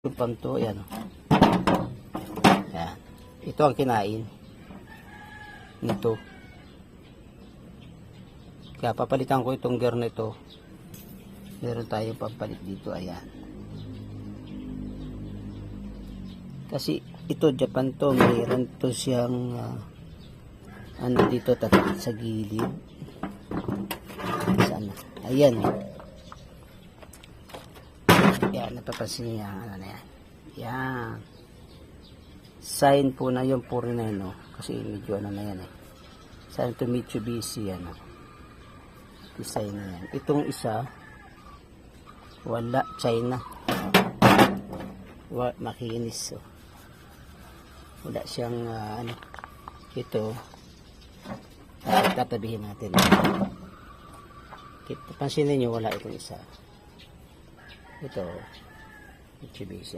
pang to, ayan. Ayan. Ito ang kinain nito. Kaya papalitan ko itong gear na ito. Meron tayong pampalit dito, ayan. Kasi ito Japan to, mayroon to siyang ano dito tatakit sa gilid. Sana. Ayan. Yan, napapansin niya ano na yan. Yan. Sign po na yung 49, no? Kasi medyo ano na yan eh. Sign to Mitsubishi, ano. Design na yan. Itong isa, wala, China. Makinis, oh. Wala siyang, ano, ito. Tatabihin natin. Pansinin nyo, wala itong isa. Ito, Mitsubishi.